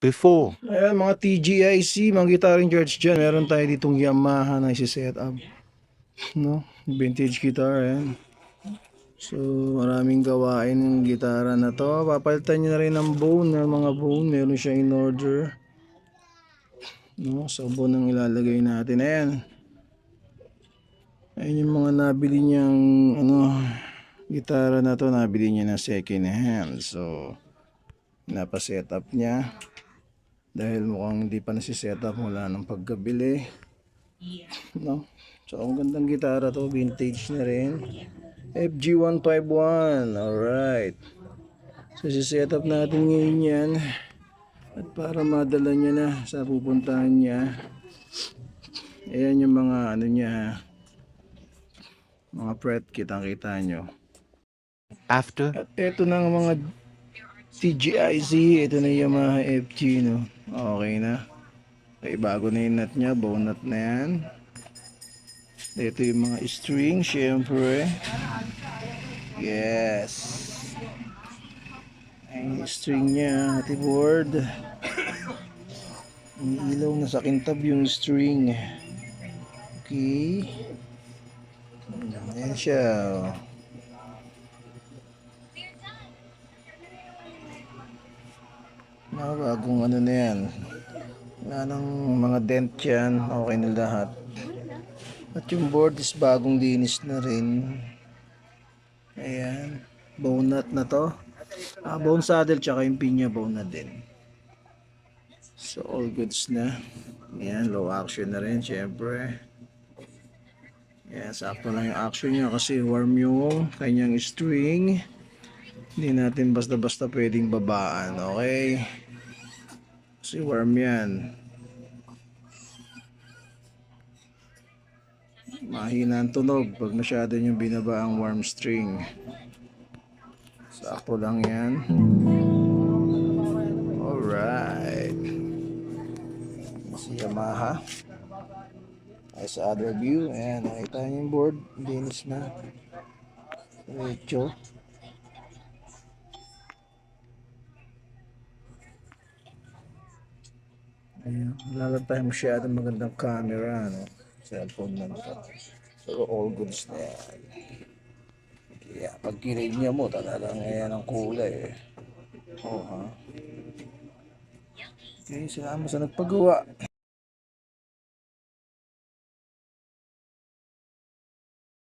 before. Ayan, mga TGIC, mga gitaring church dyan. Meron tayo ditong Yamaha na isi-set up. No? Vintage guitar, ayan. So, maraming gawain ng gitara na to. Papalitan nyo na rin ng bone, ng mga bone. Meron siya in order. No? So, bone ang ilalagay natin. Ayan. Ayan yung mga nabili niyang, gitara na to. Nabili niya na second hand. So, napaset up niya. Dahil mukhang hindi pa nasi-set up mula ng pagkabili. No? So, ang gandang gitara to, vintage na rin. FG151, alright. So, si-set up natin ngayon yan. At para madala niya na sa pupuntahan niya. Ayan yung mga niya, mga fret, kitang-kita nyo. After, At eto na ang mga TGIC, ito na yung mga FG, no? Okay na. Okay, bago na yung nut niya, bow nut na yan. Ito yung mga string, syempre. Yes. Ay, string niya, board. Ilaw na sa kintab yung string. Okay. Ayan siya. Mga bagong na yan. Wala nang mga dent yan. Okay na lahat. At yung board is bagong linis na rin. Ayan. Bone nut na to. Bone saddle tsaka yung pinya bone na din. So all goods na. Ayan, low action na rin syempre. Ayan, sakto lang yung action niya kasi warm yung kanyang string. Hindi natin basta-basta pwedeng babaan, okay? Kasi warm yan. Mahina ang tunog pag masyado yung binaba ang warm string. Sakto lang yan. Alright. Si Yamaha. Ay sa other view. Ayan, nakita niyo yung board. Linis na. Diretso. Ayan, wala lang tayo masyadong magandang camera, no? Cellphone lang ito. So, all goods na yan. Kaya, pag kinignya mo, talagang ayan ang kulay, eh. Oh, ha? Okay, salamat sa nagpagawa.